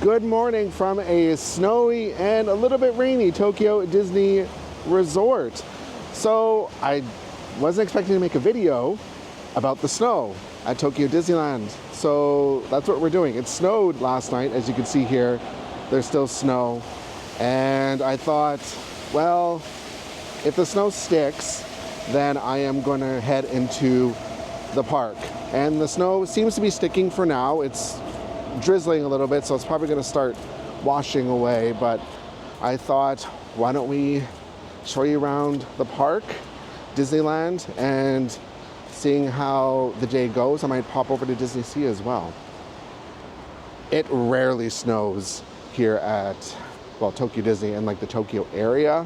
Good morning from a snowy and a little bit rainy Tokyo Disney Resort. So I wasn't expecting to make a video about the snow at Tokyo Disneyland. So that's what we're doing. It snowed last night, as you can see here. There's still snow. And I thought, well, if the snow sticks, then I am going to head into the park. And the snow seems to be sticking for now. It's drizzling a little bit, so it's probably going to start washing away. But I thought, why don't we show you around the park, Disneyland, and seeing how the day goes, I might pop over to DisneySea as well. It rarely snows here at, well, Tokyo Disney and like the Tokyo area.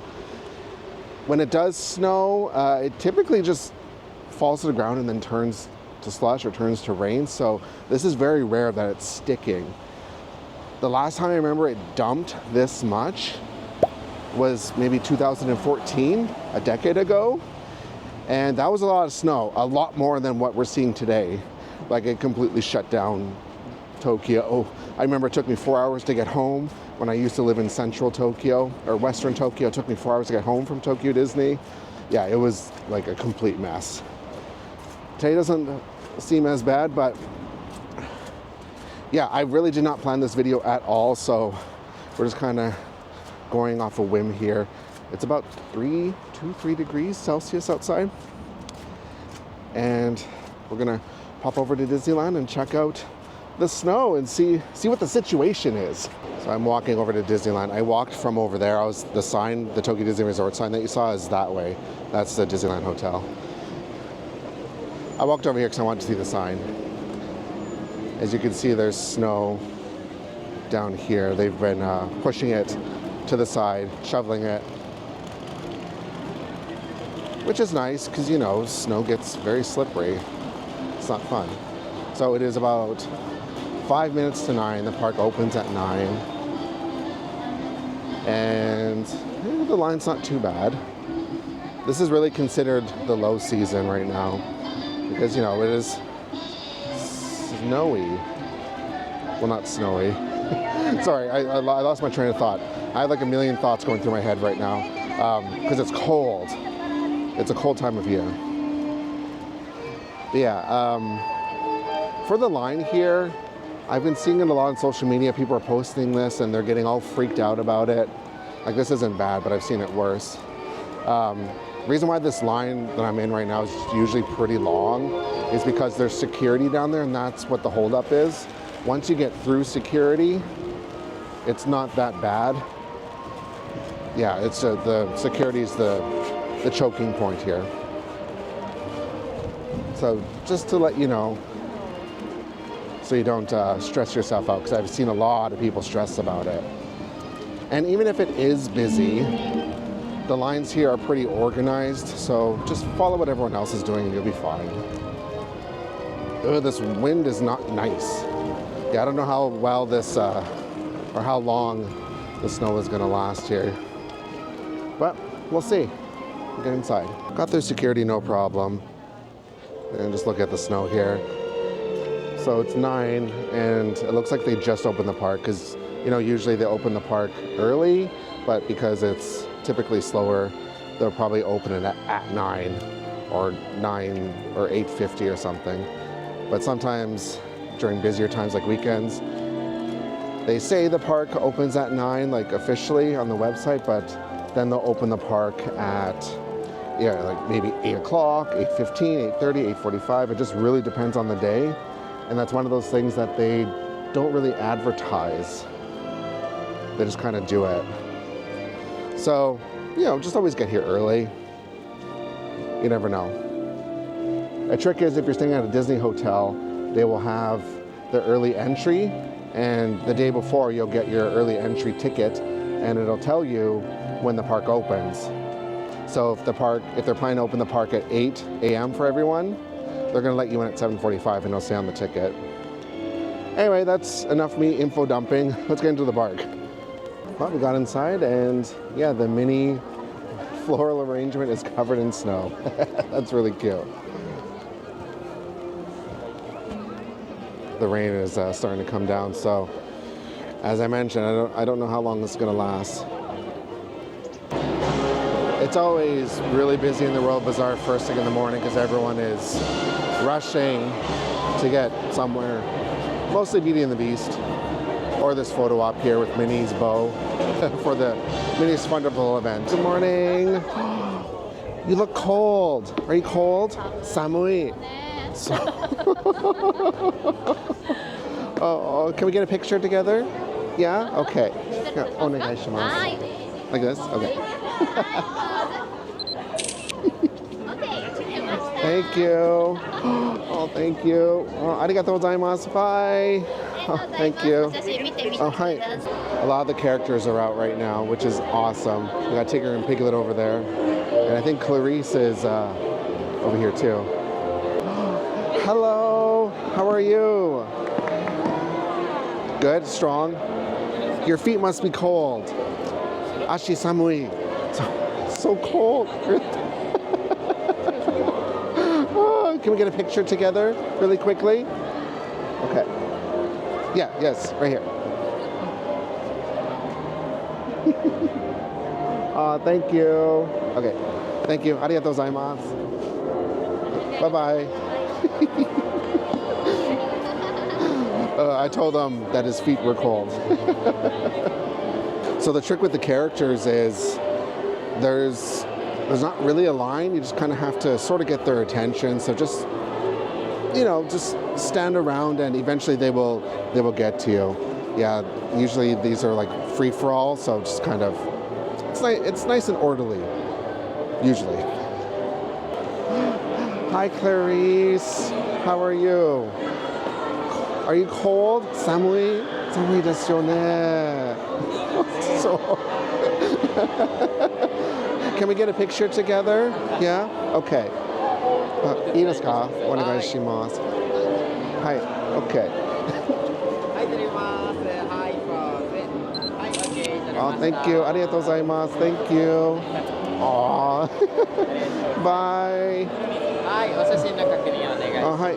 When it does snow, it typically just falls to the ground and then turns to slush or turns to rain. So this is very rare that it's sticking. The last time I remember it dumped this much was maybe 2014, a decade ago. And that was a lot of snow, a lot more than what we're seeing today. Like, it completely shut down Tokyo. I remember it took me 4 hours to get home when I used to live in central Tokyo, or western Tokyo. It took me 4 hours to get home from Tokyo Disney. Yeah, it was like a complete mess. Today doesn't seem as bad, but yeah, I really did not plan this video at all, so we're just kind of going off a whim here. It's about 3 degrees Celsius outside, and we're gonna pop over to Disneyland and check out the snow and see what the situation is. So I'm walking over to Disneyland. I walked from over there. The sign, the Tokyo Disney Resort sign that you saw is that way. That's the Disneyland Hotel. I walked over here because I wanted to see the sign. As you can see, there's snow down here. They've been pushing it to the side, shoveling it, which is nice because, you know, snow gets very slippery. It's not fun. So it is about 5 minutes to 9. The park opens at 9. And the line's not too bad. This is really considered the low season right now because, you know, it is snowy. Well, not snowy. Sorry, I lost my train of thought. I have like a million thoughts going through my head right now because it's cold. It's a cold time of year. But yeah, for the line here, I've been seeing it a lot on social media. People are posting this and they're getting all freaked out about it. Like, this isn't bad, but I've seen it worse. Reason why this line that I'm in right now is usually pretty long is because there's security down there, and that's what the holdup is. Once you get through security, it's not that bad. Yeah, it's the security is the choking point here. So just to let you know, so you don't stress yourself out, because I've seen a lot of people stress about it. And even if it is busy, the lines here are pretty organized, so just follow what everyone else is doing and you'll be fine. Ugh, this wind is not nice. Yeah, I don't know how well this, or how long the snow is gonna last here. But we'll see. We'll get inside. Got through security, no problem. And just look at the snow here. So it's 9, and it looks like they just opened the park, because, you know, usually they open the park early, but because it's typically slower, they'll probably open it at 9 or 8:50 or something. But sometimes during busier times like weekends, they say the park opens at 9, like officially on the website, but then they'll open the park at, yeah, like maybe 8 o'clock, 8:15, 8:30, 8:45. It just really depends on the day. And that's one of those things that they don't really advertise. They just kind of do it. So, you know, just always get here early. You never know. A trick is, if you're staying at a Disney hotel, they will have the early entry, and the day before you'll get your early entry ticket, and it'll tell you when the park opens. So if they're planning to open the park at 8 a.m. for everyone, they're gonna let you in at 7:45 and it'll say on the ticket. Anyway, that's enough me info dumping. Let's get into the park. Well, we got inside, and yeah, the mini floral arrangement is covered in snow. That's really cute. The rain is starting to come down, so As I mentioned, I don't know how long this is gonna last. It's always really busy in the World Bazaar first thing in the morning because everyone is rushing to get somewhere. Mostly Beauty and the Beast, or this photo op here with Minnie's bow for the Minnie's Wonderful event. Good morning. You look cold. Are you cold? Samui. Oh, can we get a picture together? Yeah? Okay. Yeah, onegaishimasu. Like this? Okay. Thank you. Oh, thank you. Oh, arigatou gozaimasu. Bye. Oh, thank you. Oh, hi. A lot of the characters are out right now, which is awesome. We got Tigger and Piglet over there. And I think Clarice is over here too. Hello. How are you? Good? Strong? Your feet must be cold. Ashi samui. So cold. Oh, can we get a picture together really quickly? Okay. Yeah, yes, right here. Thank you. Okay, thank you. Arigatou gozaimasu. Bye-bye. I told him that his feet were cold. So the trick with the characters is there's not really a line. You just kind of have to sort of get their attention. So just, you know, just stand around and eventually they will get to you. Yeah, usually these are like free for all, so just kind of, it's nice and orderly, usually. Hi Clarice, how are you? Are you cold? Samui? Samui desu yo ne. So can we get a picture together? Yeah? Okay. Ii desu ka? Onegaishimasu. Hi. Okay. Oh, thank you. Arigatou gozaimasu. Thank you. Aw. Bye. Oh, hi.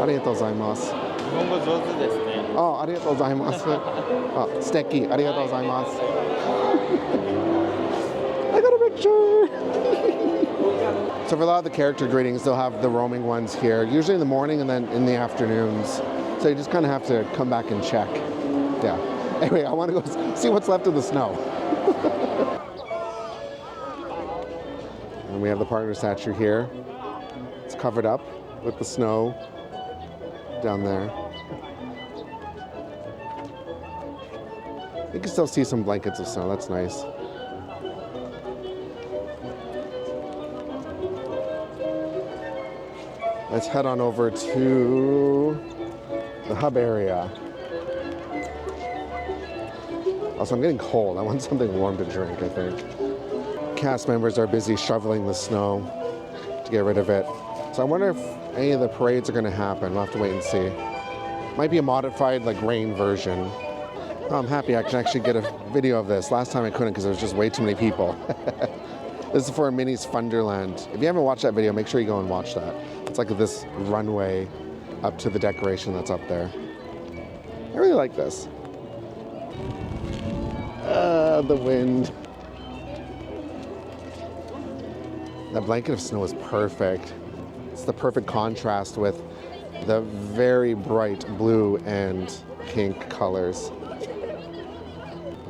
Arigatou gozaimasu. 日本語上手ですね。ありがとうございます。あ、素敵。ありがとうございます。I got a picture. So for a lot of the character greetings, they'll have the roaming ones here, usually in the morning and then in the afternoons. So you just kind of have to come back and check. Yeah. Anyway, I want to go see what's left of the snow. And we have the partner statue here. It's covered up with the snow down there. You can still see some blankets of snow. That's nice. Let's head on over to the hub area. Also, I'm getting cold. I want something warm to drink, I think. Cast members are busy shoveling the snow to get rid of it. So I wonder if any of the parades are going to happen. We'll have to wait and see. Might be a modified, like, rain version. Oh, I'm happy I can actually get a video of this. Last time I couldn't because there was just way too many people. This is for Minnie's Funderland. If you haven't watched that video, make sure you go and watch that. It's like this runway up to the decoration that's up there. I really like this. The wind. That blanket of snow is perfect. It's the perfect contrast with the very bright blue and pink colors.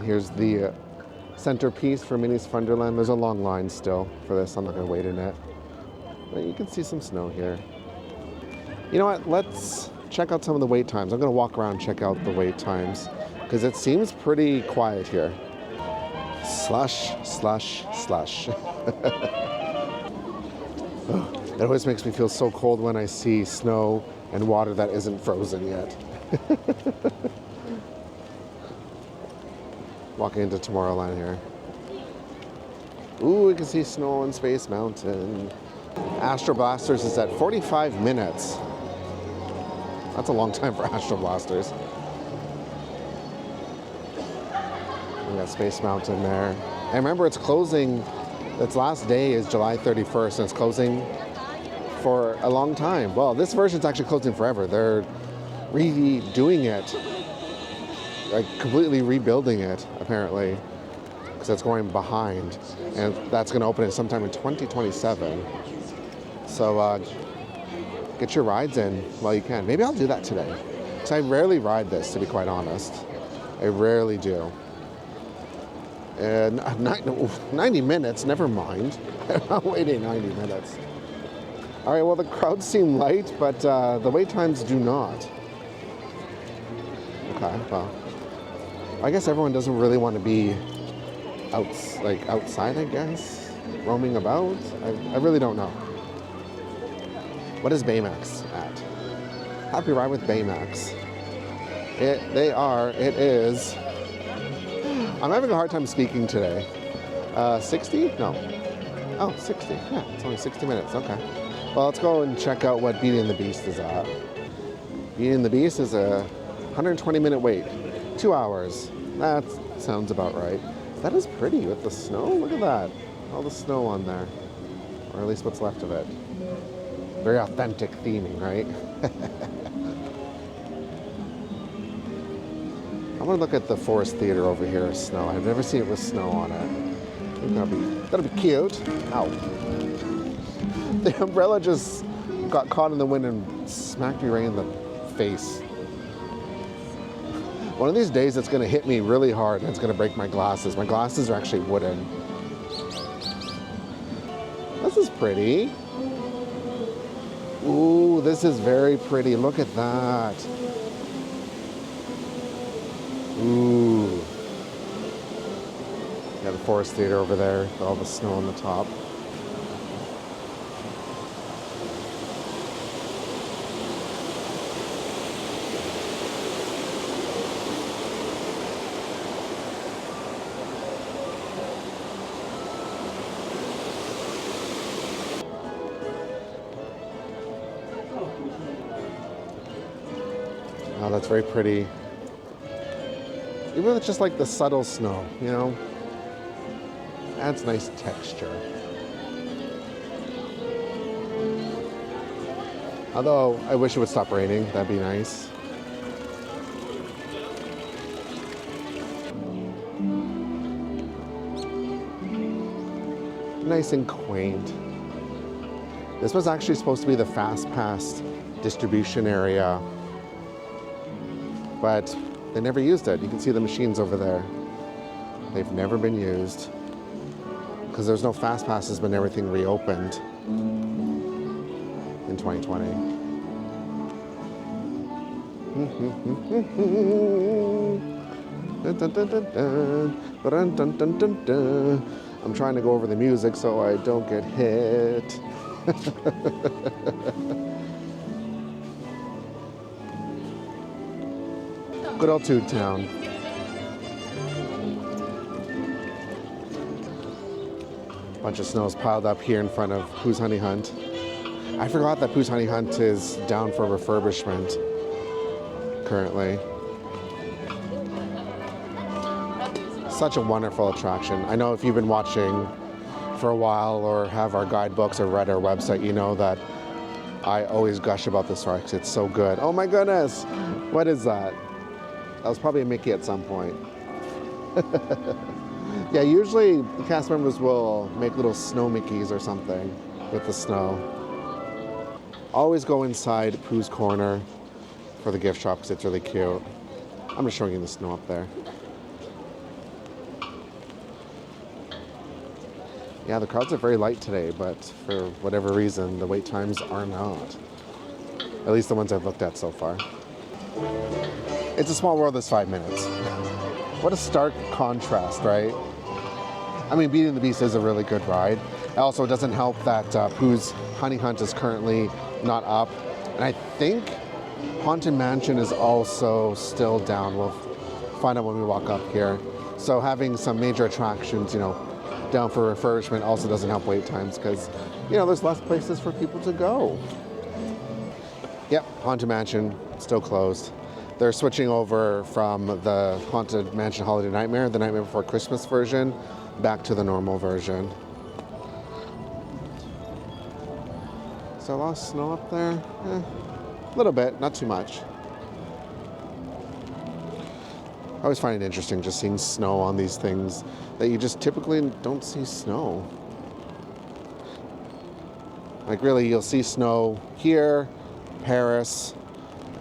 Here's the centerpiece for Minnie's Funderland. There's a long line still for this. I'm not going to wait in it. But you can see some snow here. You know what? Let's check out some of the wait times. I'm going to walk around and check out the wait times because it seems pretty quiet here. Slush, slush, slush. It always makes me feel so cold when I see snow and water that isn't frozen yet. Walking into Tomorrowland here. Ooh, we can see snow on Space Mountain. Astro Blasters is at 45 minutes. That's a long time for Astro Blasters. We got Space Mountain there. And remember, it's closing, its last day is July 31st, and it's closing for a long time. Well, this version's actually closing forever. They're redoing it like completely rebuilding it, apparently, because it's going behind, and that's going to open it sometime in 2027. So get your rides in while you can. Maybe I'll do that today, because I rarely ride this, to be quite honest. I rarely do. And 90 minutes, never mind. I'm waiting 90 minutes. All right, well, the crowds seem light, but the wait times do not. Okay, well, I guess everyone doesn't really want to be outside, I guess, roaming about. I really don't know. What is Baymax at? Happy ride with Baymax. It is. I'm having a hard time speaking today. 60? No. Oh, 60. Yeah, it's only 60 minutes. Okay. Well, let's go and check out what Beauty and the Beast is at. Beauty and the Beast is a 120-minute wait. 2 hours. That sounds about right. That is pretty with the snow. Look at that. All the snow on there. Or at least what's left of it. Very authentic theming, right? I want to look at the Forest Theater over here, snow. I've never seen it with snow on it. I think that'll be cute. Ow. The umbrella just got caught in the wind and smacked me right in the face. One of these days it's going to hit me really hard and it's going to break my glasses. My glasses are actually wooden. This is pretty. Ooh, this is very pretty. Look at that. Ooh. Got the Forest Theater over there with all the snow on the top. Oh, that's very pretty. Even with just like the subtle snow, you know, adds nice texture. Although I wish it would stop raining, that'd be nice. Nice and quaint. This was actually supposed to be the Fast Pass distribution area, but they never used it. You can see the machines over there. They've never been used because there's no fast passes when everything reopened in 2020. I'm trying to go over the music so I don't get hit. Good old Toon Town. Bunch of snow's piled up here in front of Pooh's Honey Hunt. I forgot that Pooh's Honey Hunt is down for refurbishment currently. Such a wonderful attraction. I know if you've been watching for a while or have our guidebooks or read our website, you know that I always gush about this ride because it's so good. Oh my goodness! What is that? That was probably a Mickey at some point. Yeah, usually the cast members will make little snow Mickeys or something with the snow. Always go inside Pooh's Corner for the gift shop because it's really cute. I'm just showing you the snow up there. Yeah, the crowds are very light today, but for whatever reason, the wait times are not. At least the ones I've looked at so far. It's a small world, this 5 minutes. What a stark contrast, right? I mean, Beauty and the Beast is a really good ride. Also, it doesn't help that Pooh's Honey Hunt is currently not up. And I think Haunted Mansion is also still down. We'll find out when we walk up here. So having some major attractions, you know, down for refurbishment also doesn't help wait times because, you know, there's less places for people to go. Yep, Haunted Mansion still closed. They're switching over from the Haunted Mansion Holiday Nightmare, the Nightmare Before Christmas version, back to the normal version. Is there a lot of snow up there? A little bit, not too much. always find it interesting just seeing snow on these things that you just typically don't see snow. Like really, you'll see snow here, Paris,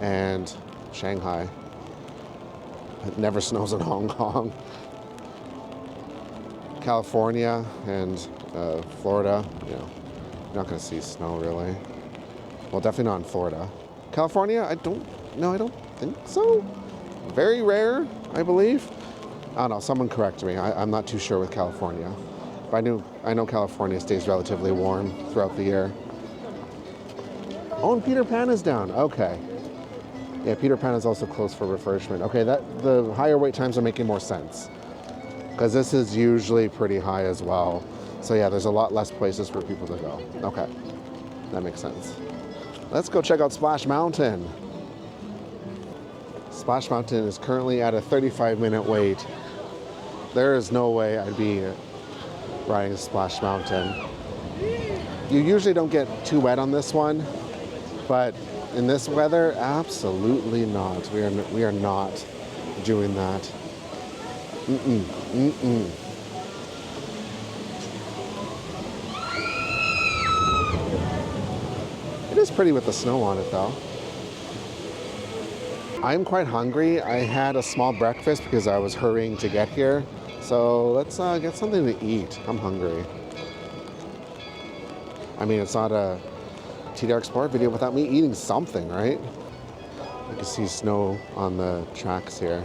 and Shanghai. It never snows in Hong Kong. California and Florida, you know, you're not going to see snow really. Well, definitely not in Florida. California, I don't think so. Very rare, I believe. I don't know, someone correct me. I'm not too sure with California. But I know California stays relatively warm throughout the year. Oh, and Peter Pan is down. Okay. Yeah, Peter Pan is also closed for refurbishment. Okay, the higher wait times are making more sense. Because this is usually pretty high as well. So yeah, there's a lot less places for people to go. Okay, that makes sense. Let's go check out Splash Mountain. Splash Mountain is currently at a 35-minute wait. There is no way I'd be riding Splash Mountain. You usually don't get too wet on this one, but in this weather, absolutely not. We are not doing that. It is pretty with the snow on it though. I'm quite hungry. I had a small breakfast because I was hurrying to get here. So let's get something to eat. I'm hungry. I mean, it's not a TDRExplorer video without me eating something, right? You can see snow on the tracks here.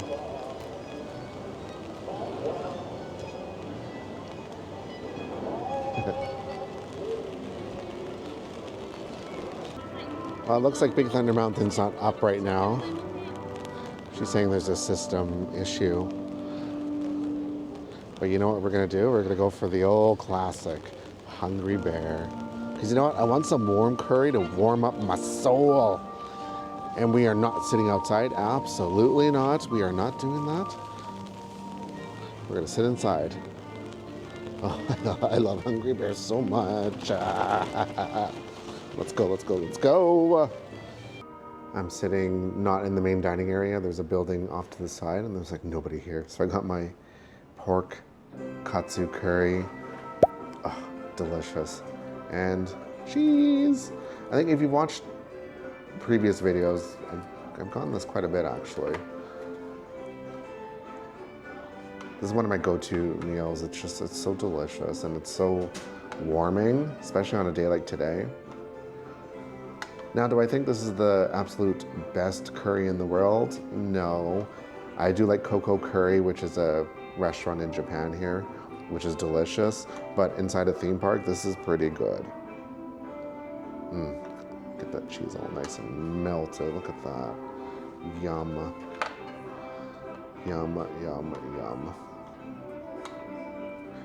Well, it looks like Big Thunder Mountain's not up right now. She's saying there's a system issue. But you know what we're gonna do? We're gonna go for the old classic, Hungry Bear. Because you know what? I want some warm curry to warm up my soul. And we are not sitting outside. Absolutely not. We are not doing that. We're gonna sit inside. Oh, I love Hungry Bear so much. Let's go, let's go, let's go. I'm sitting not in the main dining area. There's a building off to the side and there's like nobody here. So I got my pork katsu curry. Oh, delicious. And cheese. I think if you've watched previous videos, I've gotten this quite a bit actually. This is one of my go-to meals. It's so delicious and it's so warming, especially on a day like today. Now, do I think this is the absolute best curry in the world? No. I do like Coco Curry, which is a restaurant in Japan here, which is delicious. But inside a theme park, this is pretty good. Get that cheese all nice and melted. Look at that. Yum. Yum, yum, yum.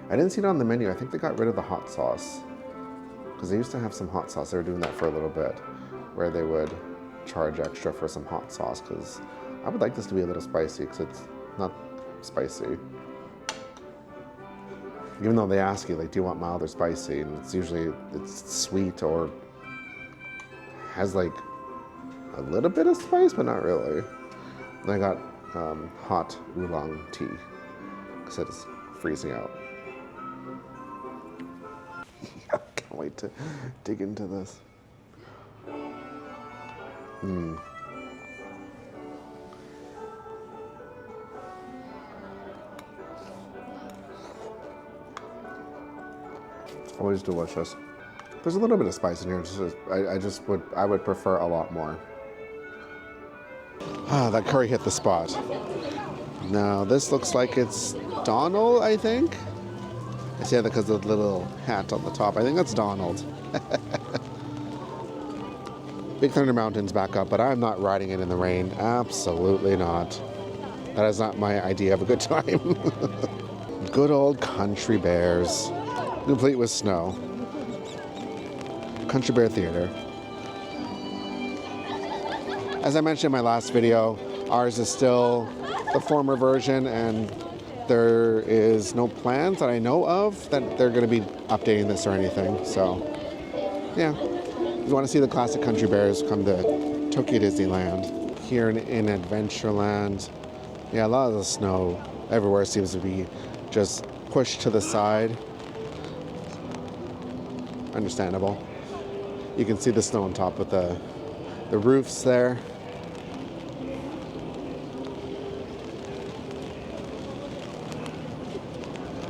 I didn't see it on the menu. I think they got rid of the hot sauce. Because they used to have some hot sauce. They were doing that for a little bit, where they would charge extra for some hot sauce, because I would like this to be a little spicy, because it's not spicy. Even though they ask you, like, do you want mild or spicy? And it's usually, it's sweet or has like a little bit of spice, but not really. And I got hot oolong tea, because it's freezing out. I can't wait to dig into this. Always delicious. There's a little bit of spice in here. I would prefer a lot more. Ah, that curry hit the spot. Now this looks like it's Donald, I think. I say that because of the little hat on the top. I think that's Donald. Big Thunder Mountain's back up, but I'm not riding it in the rain. Absolutely not. That is not my idea of a good time. Good old Country Bears, complete with snow. Country Bear Theater. As I mentioned in my last video, ours is still the former version, and there is no plans that I know of that they're going to be updating this or anything. So, yeah. If you want to see the classic Country Bears, come to Tokyo Disneyland. Here in Adventureland, Yeah, a lot of the snow everywhere seems to be just pushed to the side. Understandable. You can see the snow on top of the roofs there.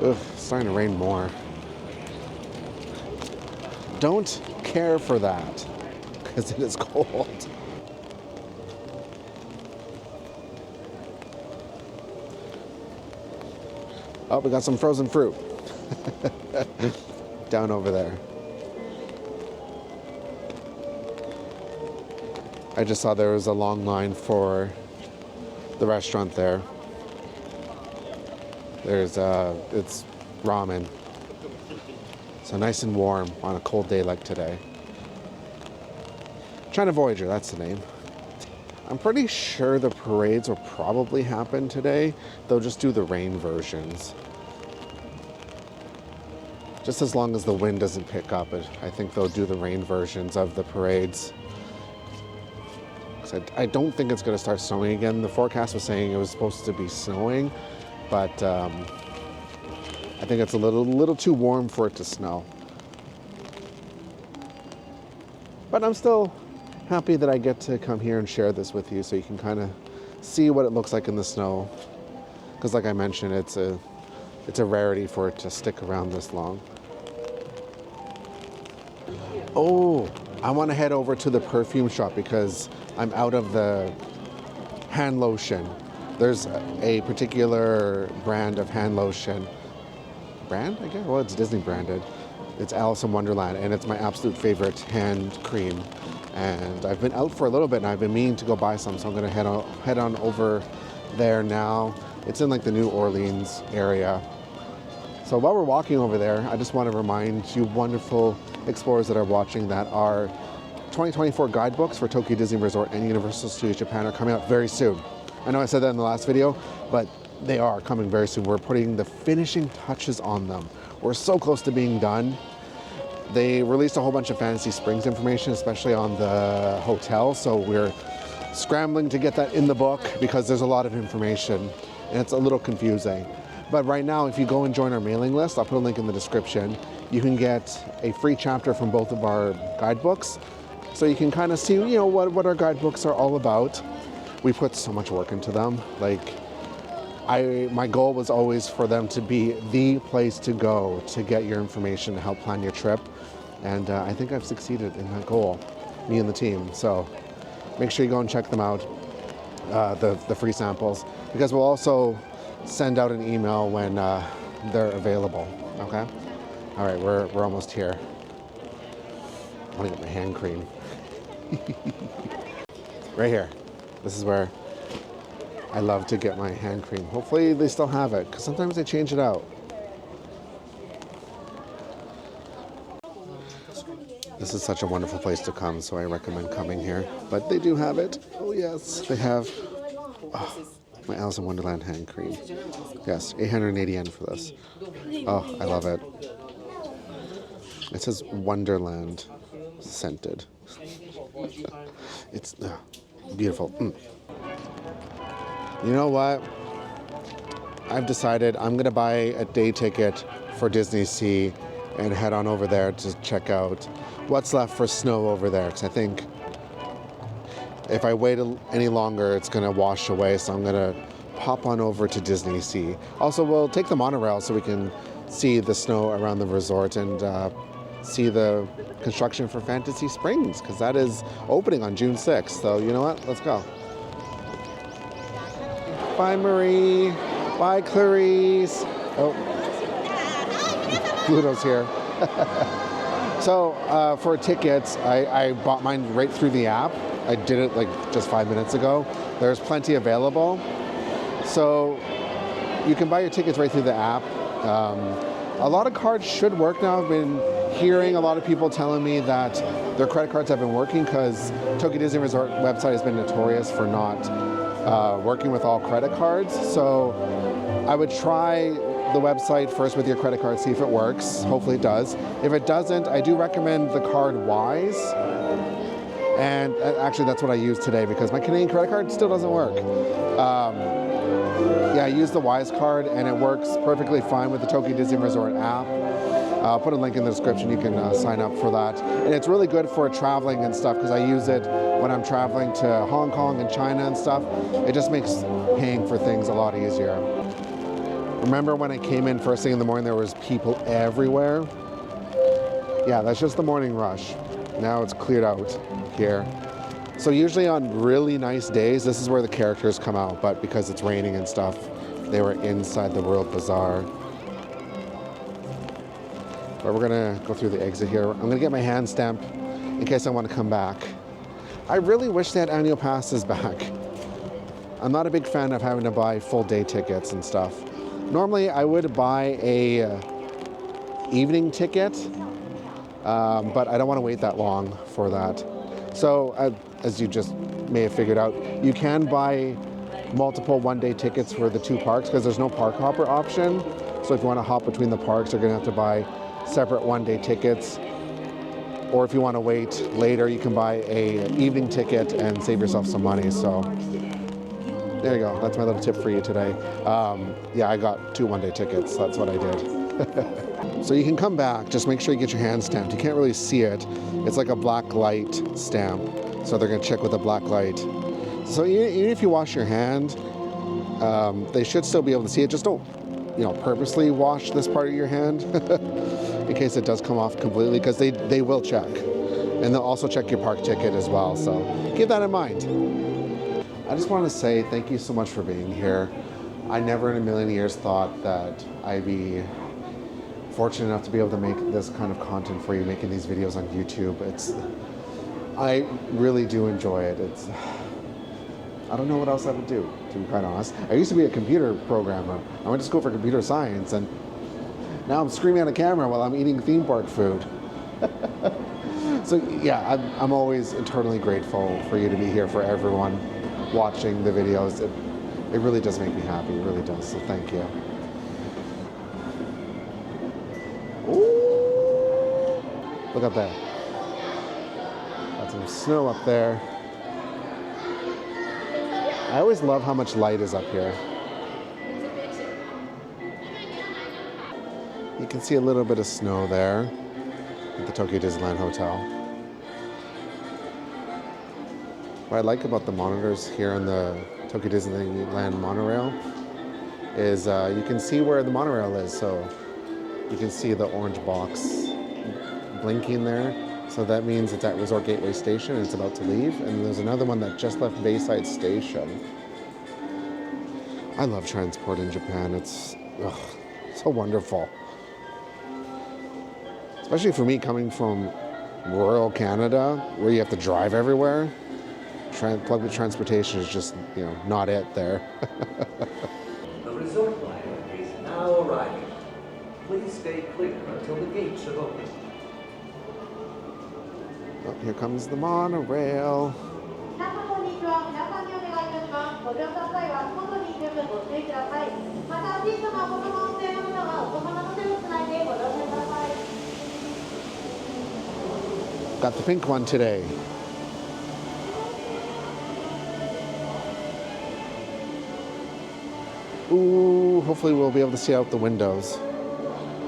Oof, it's starting to rain more. Don't care for that because it is cold. Oh, we got some frozen fruit down over there. I just saw there was a long line for the restaurant there. There's it's ramen. So nice and warm on a cold day like today. China Voyager, that's the name. I'm pretty sure the parades will probably happen today. They'll just do the rain versions. Just as long as the wind doesn't pick up, I think they'll do the rain versions of the parades. I don't think it's going to start snowing again. The forecast was saying it was supposed to be snowing, but I think it's a little too warm for it to snow. But I'm still happy that I get to come here and share this with you so you can kind of see what it looks like in the snow. Because like I mentioned, it's a rarity for it to stick around this long. Oh, I want to head over to the perfume shop because I'm out of the hand lotion. There's a particular brand of hand lotion. Brand, I guess? Well, it's Disney branded. It's Alice in Wonderland, and it's my absolute favorite hand cream. And I've been out for a little bit, and I've been meaning to go buy some, so I'm gonna head on over there now. It's in like the New Orleans area. So while we're walking over there, I just want to remind you wonderful explorers that are watching that our 2024 guidebooks for Tokyo Disney Resort and Universal Studios Japan are coming out very soon. I know I said that in the last video, but they are coming very soon. We're putting the finishing touches on them. We're so close to being done. They released a whole bunch of Fantasy Springs information, especially on the hotel, so we're scrambling to get that in the book because there's a lot of information and it's a little confusing. But right now, if you go and join our mailing list, I'll put a link in the description, you can get a free chapter from both of our guidebooks. So you can kind of see, you know, what our guidebooks are all about. We put so much work into them. Like, my goal was always for them to be the place to go to get your information to help plan your trip. And I think I've succeeded in that goal, me and the team. So make sure you go and check them out, the free samples, because we'll also send out an email when they're available, okay? All right, we're almost here. I want to get my hand cream. Right here. This is where I love to get my hand cream. Hopefully they still have it, because sometimes they change it out. This is such a wonderful place to come, so I recommend coming here. But they do have it. Oh yes, they have my Alice in Wonderland hand cream. Yes, 880 yen for this. Oh, I love it. It says Wonderland scented. It's beautiful. You know what? I've decided I'm going to buy a day ticket for DisneySea and head on over there to check out what's left for snow over there. Because I think if I wait any longer, it's going to wash away. So I'm going to hop on over to DisneySea. Also, we'll take the monorail so we can see the snow around the resort and see the construction for Fantasy Springs, because that is opening on June 6th. So you know what? Let's go. Bye, Marie. Bye, Clarice. Oh, Pluto's here. So for tickets, I bought mine right through the app. I did it like just 5 minutes ago. There's plenty available. So you can buy your tickets right through the app. A lot of cards should work now. I've been hearing a lot of people telling me that their credit cards have been working because Tokyo Disney Resort website has been notorious for not working with all credit cards. So I would try the website first with your credit card, see if it works. Hopefully it does. If it doesn't, I do recommend the Card Wise. And actually that's what I use today because my Canadian credit card still doesn't work. Yeah, I use the Wise card and it works perfectly fine with the Tokyo Disney Resort app. I'll put a link in the description. You can sign up for that. And it's really good for traveling and stuff because I use it when I'm traveling to Hong Kong and China and stuff. It just makes paying for things a lot easier. Remember when I came in first thing in the morning, there was people everywhere? Yeah, that's just the morning rush. Now it's cleared out here. So usually on really nice days, this is where the characters come out, but because it's raining and stuff, they were inside the World Bazaar. But we're gonna go through the exit here. I'm gonna get my hand stamp in case I want to come back. I really wish they had annual passes back. I'm not a big fan of having to buy full day tickets and stuff. Normally I would buy a evening ticket, but I don't want to wait that long for that. So as you just may have figured out, you can buy multiple one-day tickets for the 2 parks because there's no park hopper option. So if you want to hop between the parks, you're going to have to buy separate one-day tickets. Or if you want to wait later, you can buy a evening ticket and save yourself some money. So there you go. That's my little tip for you today. Yeah, I got 2 one-day tickets. That's what I did. So you can come back. Just make sure you get your hand stamped. You can't really see it. It's like a black light stamp. So they're going to check with a black light. So even if you wash your hand, they should still be able to see it. Just don't, purposely wash this part of your hand in case it does come off completely, because they will check. And they'll also check your park ticket as well. So keep that in mind. I just want to say thank you so much for being here. I never in a million years thought that I'd be fortunate enough to be able to make this kind of content for you, making these videos on YouTube. I really do enjoy it. I don't know what else I would do, to be quite honest. I used to be a computer programmer. I went to school for computer science, and now I'm screaming at a camera while I'm eating theme park food. So yeah, I'm always eternally grateful for you to be here, for everyone watching the videos. It really does make me happy, it really does, so thank you. Ooh, look up there. Got some snow up there. I always love how much light is up here. You can see a little bit of snow there at the Tokyo Disneyland Hotel. What I like about the monitors here in the Tokyo Disneyland monorail is you can see where the monorail is. So you can see the orange box blinking there. So that means it's at Resort Gateway Station and it's about to leave. And there's another one that just left Bayside Station. I love transport in Japan. It's so wonderful. Especially for me coming from rural Canada, where you have to drive everywhere. Public transportation is just, not it there. The resort liner is now arriving. Please stay clear until the gates have opened. Oh, here comes the monorail. Got the pink one today. Ooh, hopefully we'll be able to see out the windows.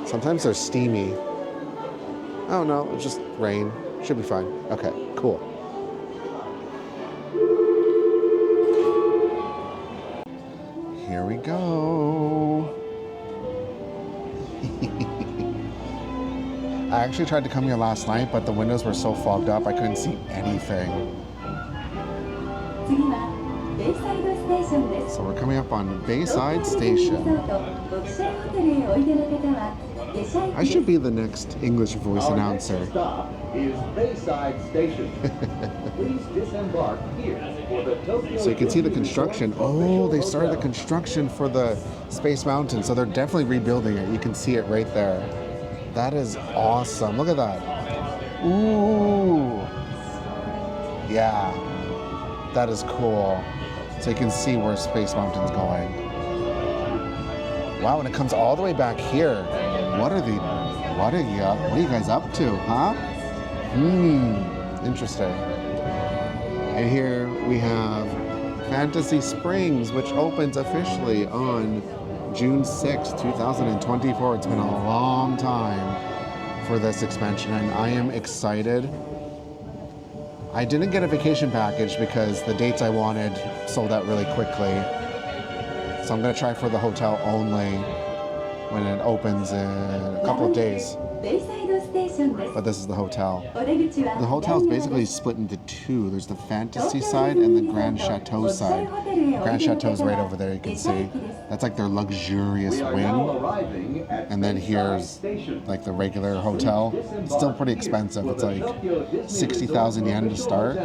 Sometimes they're steamy. Oh no, it's just rain. Should be fine. Okay, cool. Here we go. I actually tried to come here last night, but the windows were so fogged up I couldn't see anything. So we're coming up on Bayside Station. I should be the next English voice announcer. Next stop is Bayside Station. Please disembark here for the Tokyo. So you can see the construction. Oh, they started the construction for the Space Mountain, so they're definitely rebuilding it. You can see it right there. That is awesome. Look at that. Ooh. Yeah. That is cool. So you can see where Space Mountain's going. Wow, and it comes all the way back here. What are you guys up to, huh? Interesting. And here we have Fantasy Springs, which opens officially on June 6, 2024. It's been a long time for this expansion, and I am excited. I didn't get a vacation package because the dates I wanted sold out really quickly. So I'm going to try for the hotel only when it opens in a couple of days. But this is the hotel. The hotel is basically split into two. There's the Fantasy side and the Grand Chateau side. The Grand Chateau is right over there, you can see. That's like their luxurious wing. And then here's like the regular hotel. It's still pretty expensive. It's like 60,000 yen to start.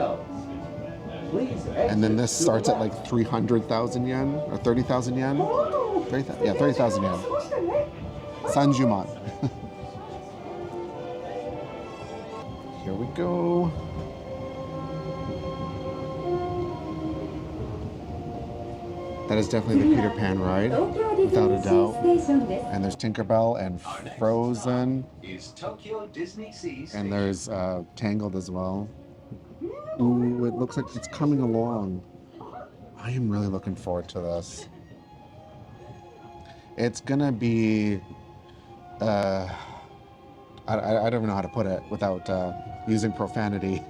And then this starts at like 300,000 yen or 30,000 yen. 30,000 yen. Sanjuman. Here we go. That is definitely the Peter Pan ride, without a doubt. And there's Tinkerbell and Frozen. Is Tokyo DisneySea. And there's Tangled as well. Ooh, it looks like it's coming along. I am really looking forward to this. It's gonna be, I don't even know how to put it without using profanity.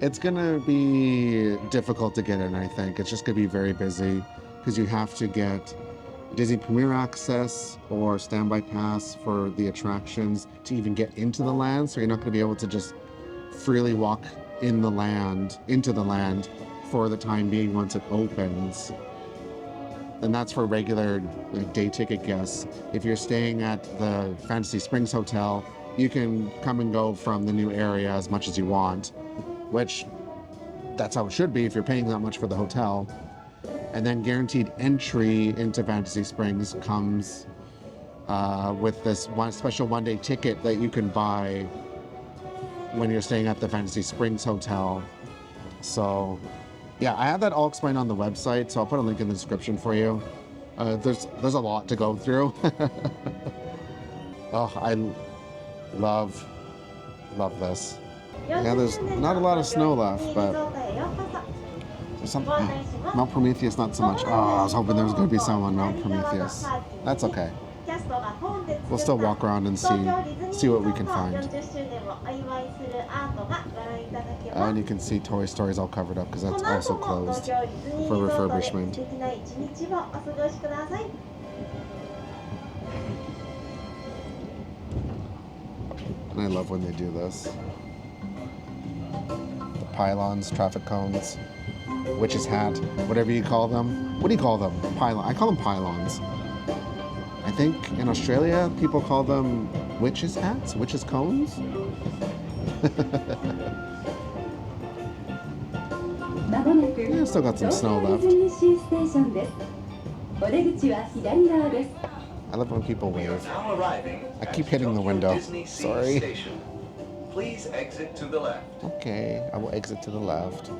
It's gonna be difficult to get in, I think. It's just gonna be very busy because you have to get Disney Premier Access or standby pass for the attractions to even get into the land. So you're not gonna be able to just freely walk into the land for the time being once it opens. And that's for regular day ticket guests. If you're staying at the Fantasy Springs Hotel, you can come and go from the new area as much as you want, which that's how it should be if you're paying that much for the hotel. And then guaranteed entry into Fantasy Springs comes with this special one-day ticket that you can buy when you're staying at the Fantasy Springs Hotel. So yeah, I have that all explained on the website, so I'll put a link in the description for you. There's a lot to go through. Oh, I love this. Yeah, there's not a lot of snow left, but there's some, Mount Prometheus, not so much. Oh, I was hoping there was going to be some on Mount Prometheus. That's okay. We'll still walk around and see what we can find. And you can see Toy Story is all covered up because that's also closed for refurbishment. And I love when they do this. The pylons, traffic cones, witch's hat, whatever you call them. What do you call them? Pylon. I call them pylons. I think in Australia people call them witch's hats, witch's cones. Yeah, still got some snow left. I love when people wave. I keep hitting the window. Sorry. Please exit to the left. Okay, I will exit to the left.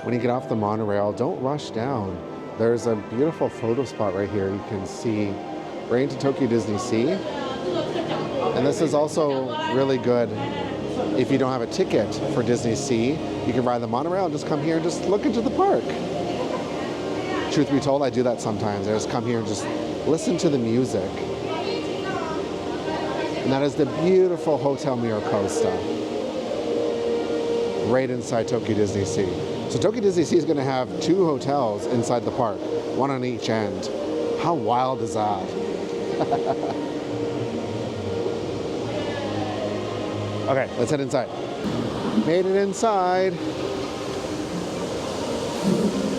When you get off the monorail, don't rush down. There's a beautiful photo spot right here. You can see right into Tokyo DisneySea. And this is also really good if you don't have a ticket for DisneySea. You can ride the monorail and just come here and just look into the park. Truth be told, I do that sometimes. I just come here and just listen to the music. And that is the beautiful Hotel Miracosta right inside Tokyo DisneySea. So Tokyo DisneySea is going to have 2 hotels inside the park, one on each end. How wild is that? Okay, let's head inside. Made it inside.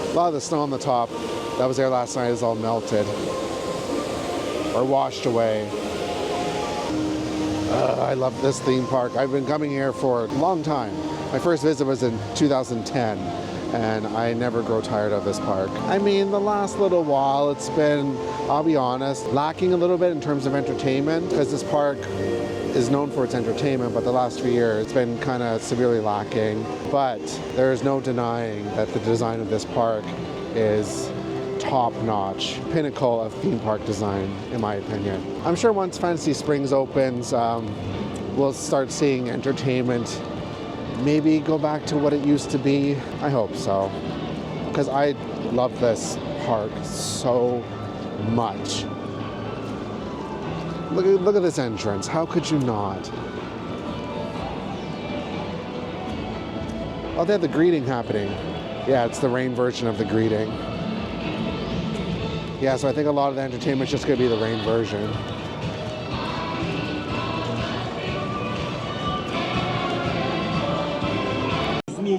A lot of the snow on the top that was there last night is all melted or washed away. I love this theme park. I've been coming here for a long time. My first visit was in 2010, and I never grow tired of this park. I mean, the last little while, it's been, I'll be honest, lacking a little bit in terms of entertainment, because this park is known for its entertainment, but the last few years it's been kind of severely lacking. But there is no denying that the design of this park is top-notch, pinnacle of theme park design, in my opinion. I'm sure once Fantasy Springs opens, we'll start seeing entertainment maybe go back to what it used to be. I hope so, because I love this park so much. Look at this entrance. How could you not? Oh, they have the greeting happening. Yeah, it's the rain version of the greeting. Yeah, so I think a lot of the entertainment's just going to be the rain version.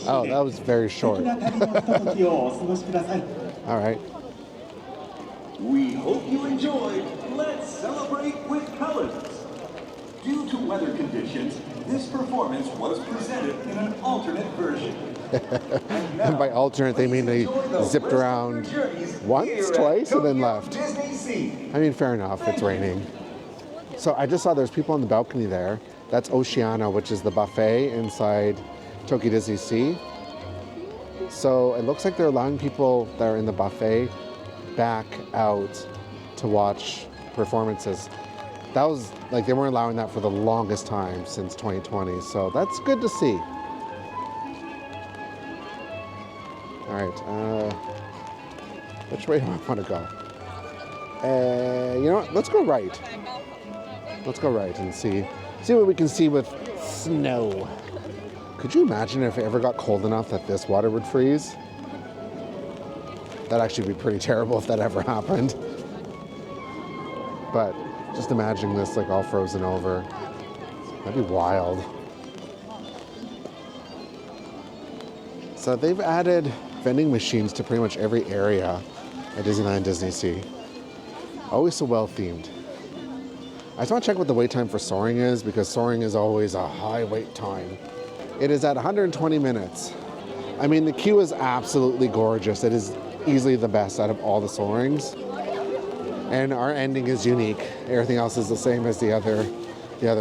Oh, that was very short. All right. We hope you enjoyed. Let's celebrate with colors. Due to weather conditions, this performance was presented in an alternate version. And by alternate, they mean they zipped around once, twice, and then left. I mean, fair enough, it's raining. So I just saw there's people on the balcony there. That's Oceana, which is the buffet inside Tokyo DisneySea. So it looks like they're allowing people that are in the buffet back out to watch performances. That was like, they weren't allowing that for the longest time since 2020. So that's good to see. All right, which way do I want to go? You know what, let's go right. Let's go right and see what we can see with snow. Could you imagine if it ever got cold enough that this water would freeze? That'd actually be pretty terrible if that ever happened. But just imagine this like all frozen over. That'd be wild. So they've added vending machines to pretty much every area at Disneyland DisneySea. Always so well themed. I just want to check what the wait time for soaring is, because soaring is always a high wait time. It is at 120 minutes. I mean, the queue is absolutely gorgeous. It is easily the best out of all the soarings. And our ending is unique. Everything else is the same as the other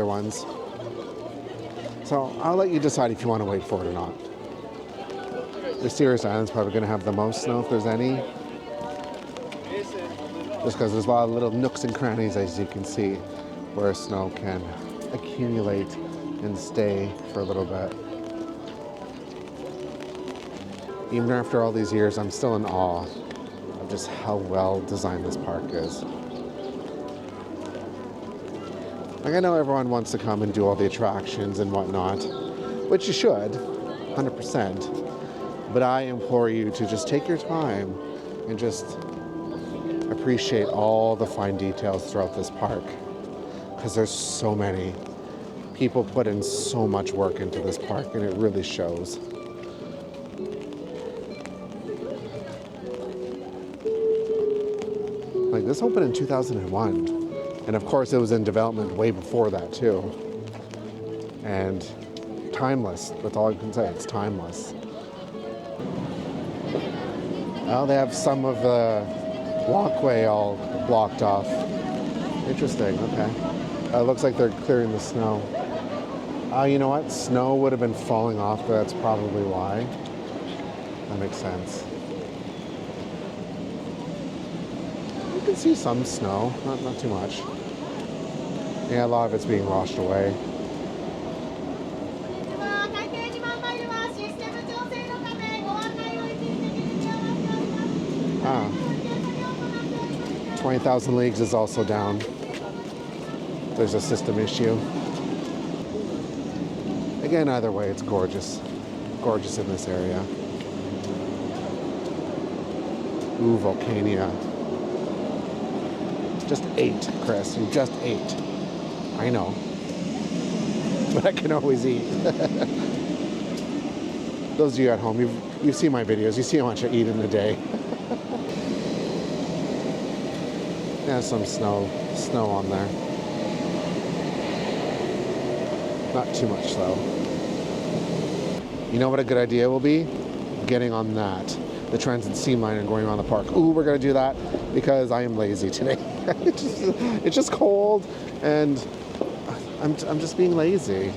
ones. So I'll let you decide if you want to wait for it or not. The Serious Island's probably going to have the most snow if there's any. Just because there's a lot of little nooks and crannies, as you can see, where snow can accumulate and stay for a little bit. Even after all these years, I'm still in awe of just how well designed this park is. Like, I know everyone wants to come and do all the attractions and whatnot, which you should, 100%. But I implore you to just take your time and just appreciate all the fine details throughout this park, because there's so many. People put in so much work into this park, and it really shows. Like, this opened in 2001, and of course it was in development way before that too. And timeless, that's all I can say, it's timeless. Well, they have some of the walkway all blocked off. Interesting, okay. Looks like they're clearing the snow. You know what? Snow would have been falling off, but that's probably why. That makes sense. You can see some snow, not too much. Yeah, a lot of it's being washed away. Ah. 20,000 Leagues is also down. There's a system issue. Again, either way, it's gorgeous. Gorgeous in this area. Ooh, Volcania. Just 8, Chris. You just 8. I know. But I can always eat. Those of you at home, you've seen my videos. You see how much I eat in a day. Yeah, some snow on there. Not too much though. You know what a good idea will be? Getting on that. The transit steam line and going around the park. Ooh, we're gonna do that because I am lazy today. It's just cold, and I'm just being lazy.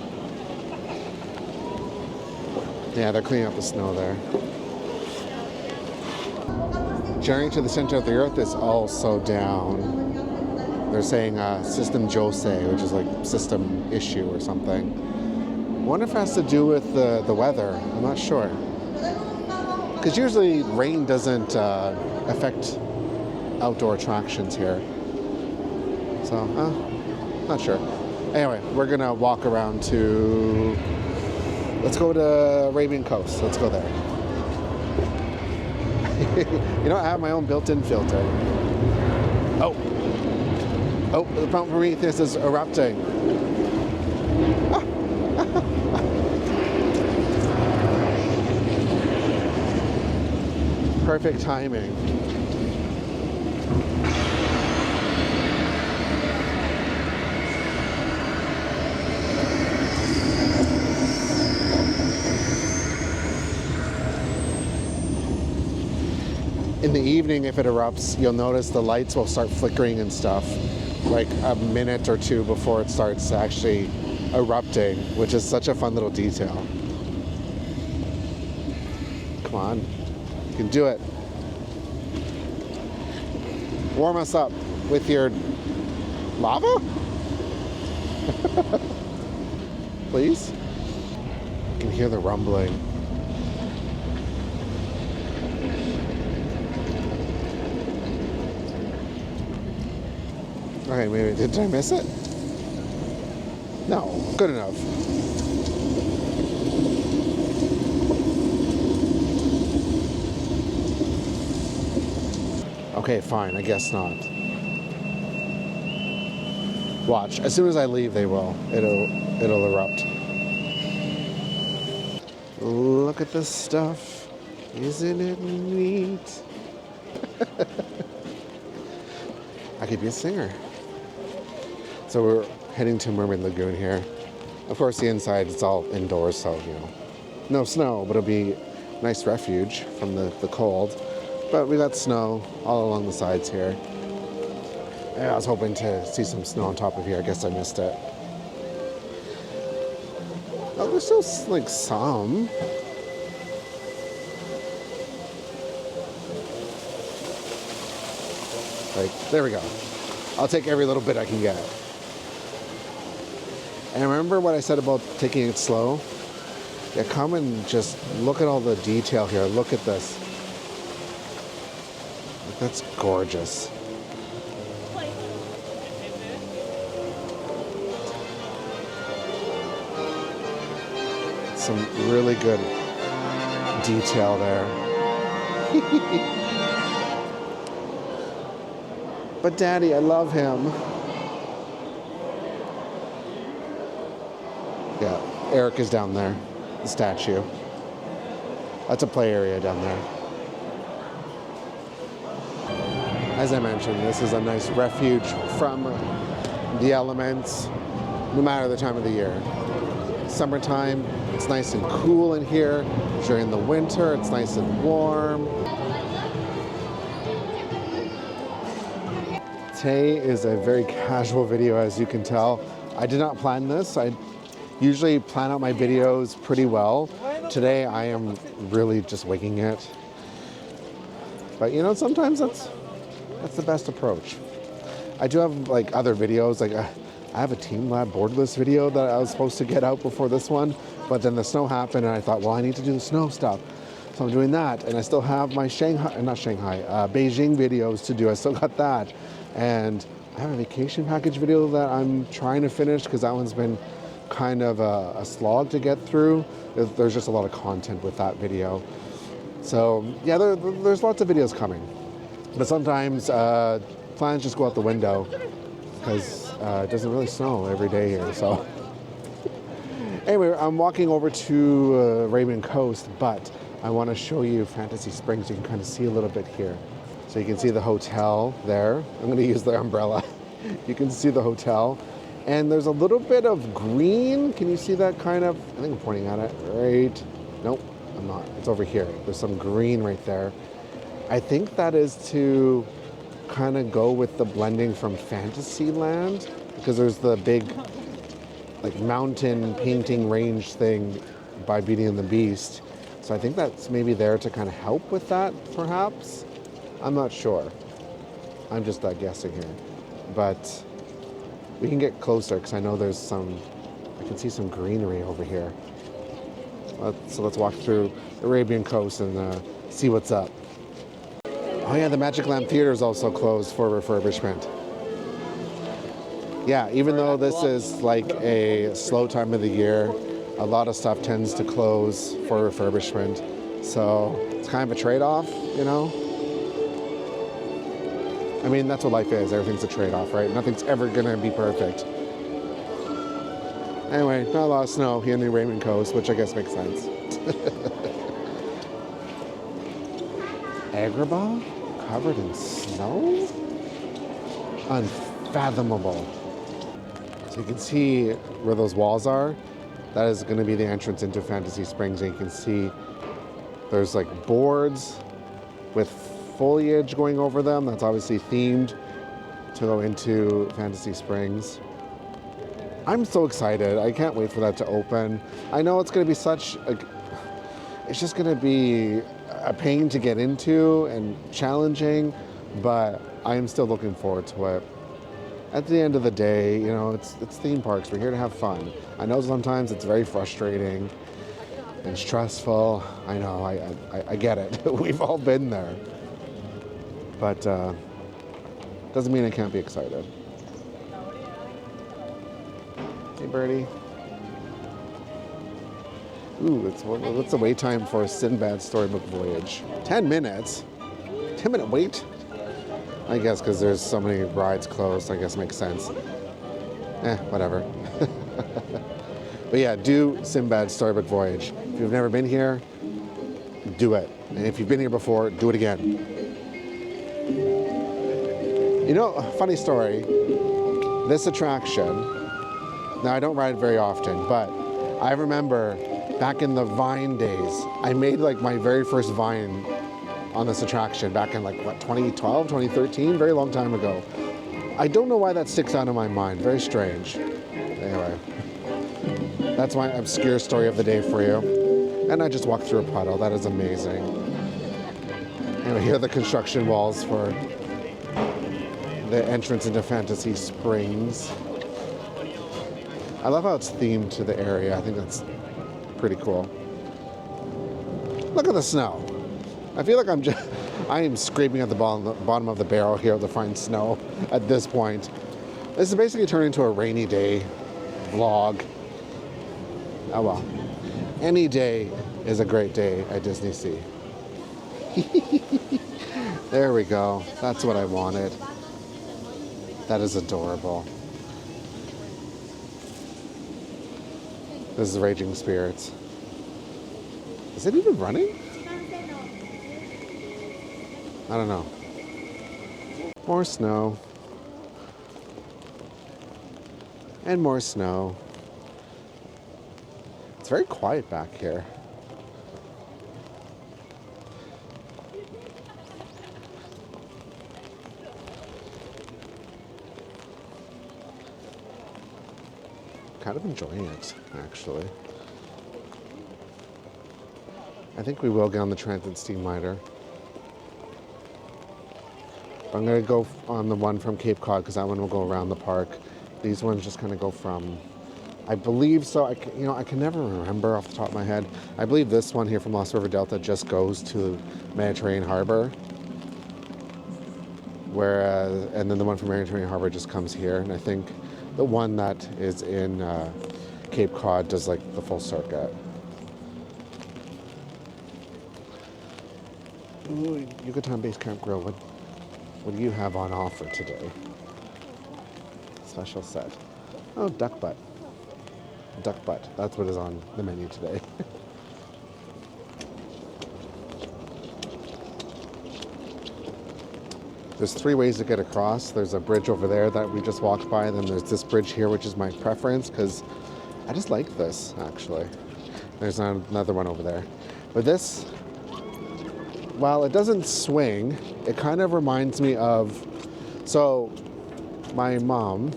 Yeah, they're cleaning up the snow there. Journey to the center of the earth is also down. They're saying system Jose, which is like system issue or something. I wonder if it has to do with the weather. I'm not sure. Because usually rain doesn't affect outdoor attractions here. So, not sure. Anyway, we're gonna walk around to, let's go to Arabian Coast. Let's go there. You know, I have my own built-in filter. Oh, the Mount Prometheus is erupting. Perfect timing. In the evening, if it erupts, you'll notice the lights will start flickering and stuff, like a minute or two before it starts actually erupting, which is such a fun little detail. Come on, you can do it. Warm us up with your lava? Please? You can hear the rumbling. Okay, maybe, did I miss it? No, good enough. Okay, fine, I guess not. Watch, as soon as I leave, they will. It'll erupt. Look at this stuff. Isn't it neat? I could be a singer. So we're heading to Mermaid Lagoon here. Of course, the inside, it's all indoors, so, you know, no snow, but it'll be a nice refuge from the cold. But we got snow all along the sides here. And I was hoping to see some snow on top of here. I guess I missed it. Oh, there's still, like, some. Like, there we go. I'll take every little bit I can get. And remember what I said about taking it slow? Yeah, come and just look at all the detail here. Look at this. That's gorgeous. Some really good detail there. But Daddy, I love him. Yeah, Eric is down there, the statue. That's a play area down there. As I mentioned, this is a nice refuge from the elements, no matter the time of the year. Summertime, it's nice and cool in here. During the winter, it's nice and warm. Today is a very casual video, as you can tell. I did not plan this. I usually plan out my videos pretty well. Today, I am really just winging it. But you know, sometimes that's the best approach. I do have like other videos, like I have a Team Lab boardless video that I was supposed to get out before this one, but then the snow happened and I thought, well, I need to do the snow stuff. So I'm doing that, and I still have my Beijing videos to do. I still got that. And I have a vacation package video that I'm trying to finish because that one's been kind of a slog to get through. There's just a lot of content with that video. So yeah, there's lots of videos coming. But sometimes plans just go out the window because it doesn't really snow every day here. So anyway, I'm walking over to Arabian Coast, but I want to show you Fantasy Springs. You can kind of see a little bit here. So you can see the hotel there. I'm going to use the umbrella. You can see the hotel. And there's a little bit of green. Can you see that kind of? I think I'm pointing at it. Right. Nope, I'm not. It's over here. There's some green right there. I think that is to kind of go with the blending from Fantasyland, because there's the big like mountain painting range thing by Beauty and the Beast. So I think that's maybe there to kind of help with that, perhaps. I'm not sure. I'm just guessing here. But we can get closer because I know there's some, I can see some greenery over here. So let's walk through Arabian Coast and see what's up. Oh yeah, the Magic Lamp Theater is also closed for refurbishment. Yeah, even though this is like a slow time of the year, a lot of stuff tends to close for refurbishment. So it's kind of a trade-off, you know? I mean, that's what life is. Everything's a trade-off, right? Nothing's ever gonna be perfect. Anyway, not a lot of snow here in the Arabian Coast, which I guess makes sense. Agrabah? Covered in snow? Unfathomable. So you can see where those walls are. That is going to be the entrance into Fantasy Springs. And you can see there's like boards with foliage going over them. That's obviously themed to go into Fantasy Springs. I'm so excited. I can't wait for that to open. I know it's going to be it's just going to be a pain to get into and challenging, but I am still looking forward to it. At the end of the day, you know, it's theme parks. We're here to have fun. I know sometimes it's very frustrating and stressful. I know, I get it. We've all been there. But doesn't mean I can't be excited. Hey, birdie. Ooh, what's the wait time for a Sinbad Storybook Voyage? 10 minutes? 10-minute wait? I guess because there's so many rides closed, I guess makes sense. Whatever. But yeah, do Sinbad Storybook Voyage. If you've never been here, do it. And if you've been here before, do it again. You know, a funny story. This attraction, now I don't ride it very often, but I remember back in the Vine days, I made like my very first Vine on this attraction back in like, what, 2012, 2013? Very long time ago. I don't know why that sticks out in my mind. Very strange. Anyway, that's my obscure story of the day for you. And I just walked through a puddle. That is amazing. Anyway, here are the construction walls for the entrance into Fantasy Springs. I love how it's themed to the area. I think that's pretty cool. Look at the snow. I feel like I am scraping at the bottom of the barrel here to find snow at this point. This is basically turning into a rainy day vlog. Oh well. Any day is a great day at DisneySea. There we go. That's what I wanted. That is adorable. This is Raging Spirits. Is it even running? I don't know. More snow. And more snow. It's very quiet back here. Kind of enjoying it, actually. I think we will get on the transit steamliner. I'm going to go on the one from Cape Cod because that one will go around the park. These ones just kind of go from, I believe so. I can never remember off the top of my head. I believe this one here from Lost River Delta just goes to Mediterranean Harbor. Whereas, and then the one from Mediterranean Harbor just comes here. And I think the one that is in Cape Cod does like the full circuit. Ooh, Yucatan Base Camp Grill. What do you have on offer today? Special set. Oh, duck butt. Duck butt. That's what is on the menu today. There's 3 ways to get across. There's a bridge over there that we just walked by, and then there's this bridge here, which is my preference, because I just like this, actually. There's another one over there. But this, while it doesn't swing, it kind of reminds me of, so my mom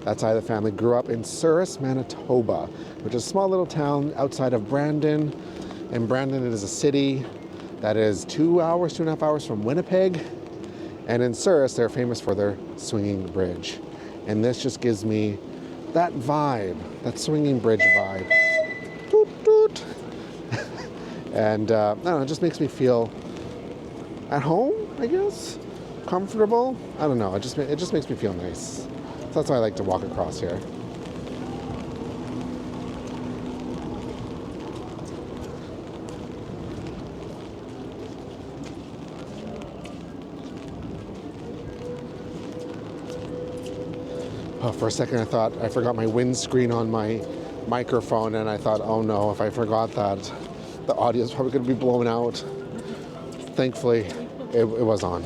That side of the family grew up in Souris, Manitoba, which is a small little town outside of Brandon. And Brandon is a city that is 2.5 hours from Winnipeg. And in Souris, they're famous for their swinging bridge. And this just gives me that vibe, that swinging bridge vibe. Toot, toot. And I don't know, it just makes me feel at home, I guess, comfortable. I don't know, it just makes me feel nice. So that's why I like to walk across here. Oh, for a second I thought I forgot my windscreen on my microphone, and I thought, oh no, if I forgot that, the audio is probably going to be blown out. Thankfully, it was on.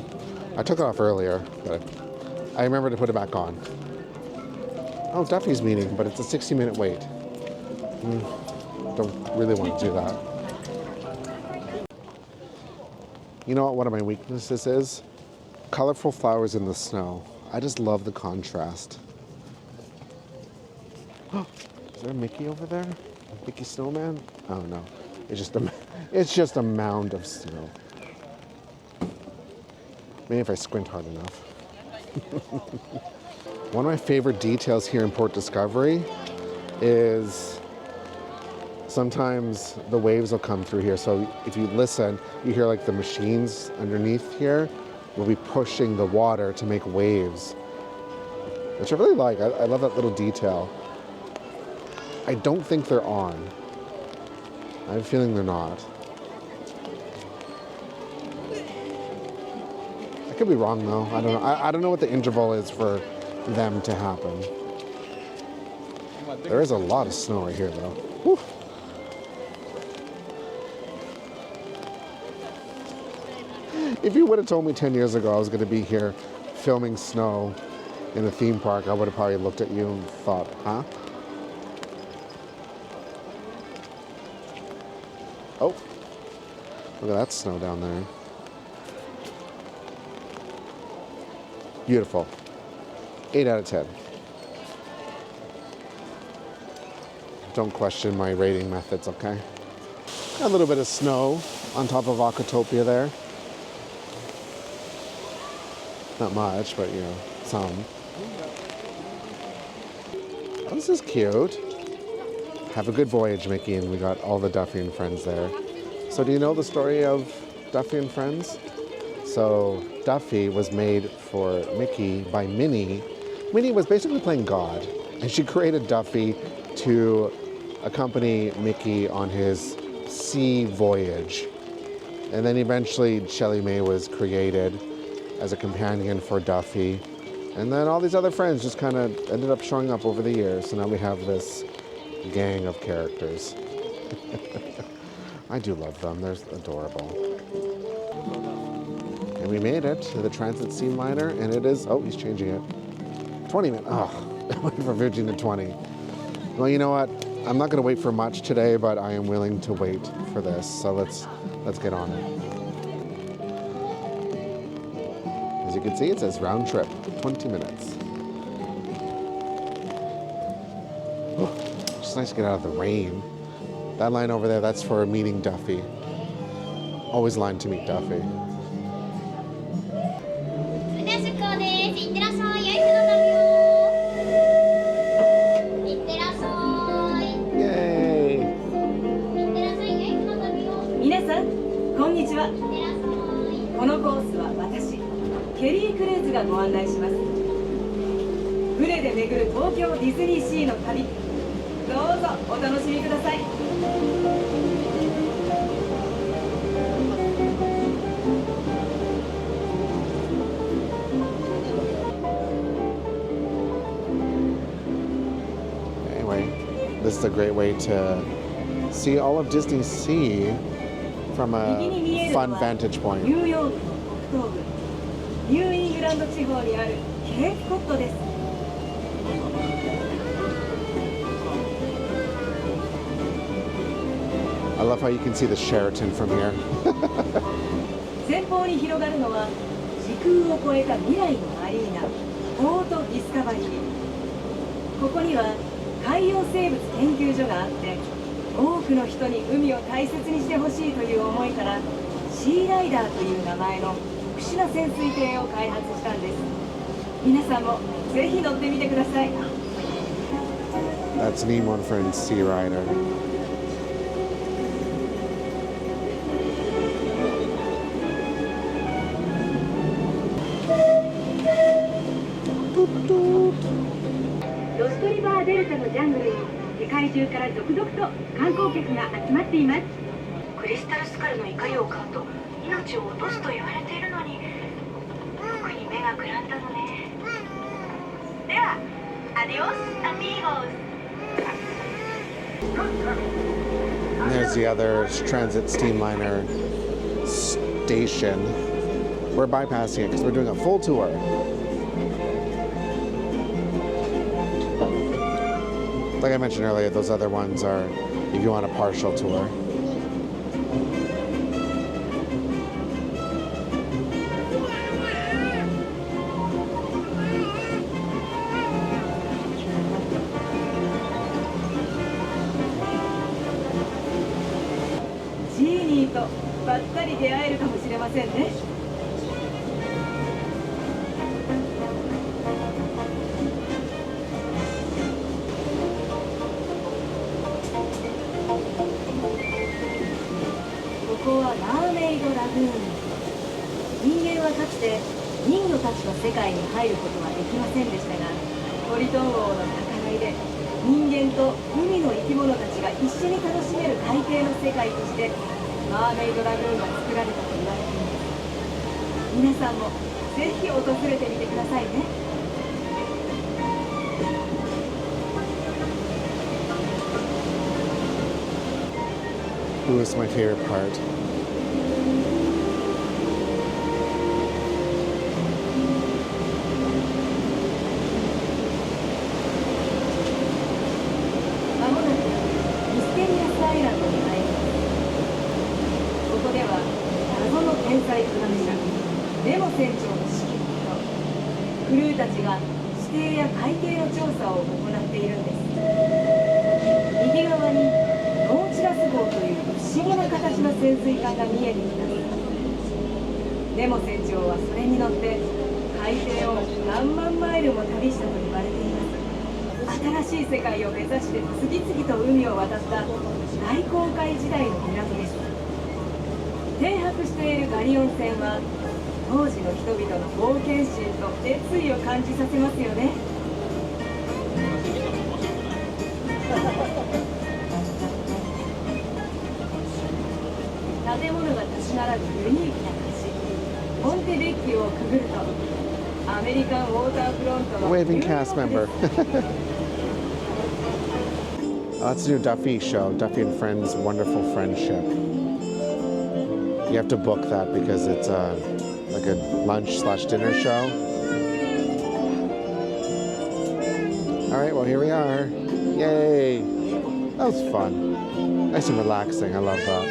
I took it off earlier, but I remember to put it back on. Oh, Duffy's meeting, but it's a 60-minute wait. Don't really want to do that. You know what one of my weaknesses is? Colorful flowers in the snow. I just love the contrast. Is there a Mickey over there? A Mickey snowman? Oh no, it's just a mound of snow. Maybe if I squint hard enough. One of my favorite details here in Port Discovery is sometimes the waves will come through here. So if you listen, you hear like the machines underneath here will be pushing the water to make waves, which I really like. I love that little detail. I don't think they're on. I have a feeling they're not. I could be wrong though. I don't know. I don't know what the interval is for them to happen. There is a lot of snow right here though. Whew. If you would have told me 10 years ago I was going to be here filming snow in a theme park, I would have probably looked at you and thought, huh? Oh, look at that snow down there. Beautiful. 8 out of 10. Don't question my rating methods, okay? A little bit of snow on top of Aquatopia there. Not much, but you know, some. Oh, this is cute. Have a good voyage, Mickey, and we got all the Duffy and Friends there. So do you know the story of Duffy and Friends? So Duffy was made for Mickey by Minnie. Minnie was basically playing God, and she created Duffy to accompany Mickey on his sea voyage. And then eventually Shelley May was created as a companion for Duffy. And then all these other friends just kind of ended up showing up over the years. So now we have this gang of characters. I do love them. They're adorable. And we made it to the Transit Steam Liner, and it is, oh, he's changing it. 20 minutes. Oh, I went from 15 to 20. Well, you know what? I'm not going to wait for much today, but I am willing to wait for this. So let's get on it. As you can see, it says round trip, 20 minutes. Oh, it's nice to get out of the rain. That line over there, that's for meeting Duffy. Always line to meet Duffy. Yay! 皆さん、こんにちは。このコースは私、ケリー・クルーズがご案内します。船で巡る東京ディズニーシーの旅、どうぞお楽しみください。Anyway, this is a great way to see all of DisneySea from a fun vantage point. ニューヨーク北東部、ニューイングランド地方にあるケープコッドです。I love how you can see the Sheraton from here. 前方に広がるのは時空を超えた未来のアリーナ、ポートディスカバリー。ここには海洋生物研究所があって、多くの人に海を大切にしてほしいという思いからシーライダーという名前の特殊な潜水艇を開発したんです。皆さんもぜひ乗ってみてください。 That's Name One Friend's Sea Rider. Doot, doot. ロストリバーデルタのジャングルに世界中から続々と観光客が集まっています。クリスタルスカルの怒りを買うと命を落とすと言われているのに、特に目がくらんだのね。では、アディオスアミーゴス。 And there's the other transit steamliner station. We're bypassing it because we're doing a full tour. Like I mentioned earlier, those other ones are if you want a partial tour. Genie とばったり出会えるかもしれませんね。 ここはマーメイドラグーン。人間はかつて人魚たちの世界に入ることはできませんでしたが、トリトン王の計らいで人間と海の生き物たちが一緒に楽しめる海底の世界としてマーメイドラグーンが作られたと言われています。皆さんもぜひ訪れてみてくださいね。 Ooh, it's my favorite part. まもなくミステリアスアイランドに入ります。ここでは謎の天才科学者ネモ船長の指揮のもと、クルーたちが地底や海底の調査を行っているんです。右側にノーチラス号という不思議な形の潜水艦が見えてきます。ネモ船長はそれに乗って海底を何万マイルも旅したと言われています。新しい世界を目指して次々と海を渡った大航海時代の港です。停泊しているガリオン船は当時の人々の冒険心と熱意を感じさせますよね。建物が立ち並ぶユニークな橋、ポンテベッキオをくぐるとアメリカンウォーターフロントの Waving cast member. Let's do Duffy show. Duffy and Friends Wonderful Friendship. You have to book that because it's like a lunch/dinner show. All right, well, here we are. Yay! That was fun. Nice and relaxing. I love that.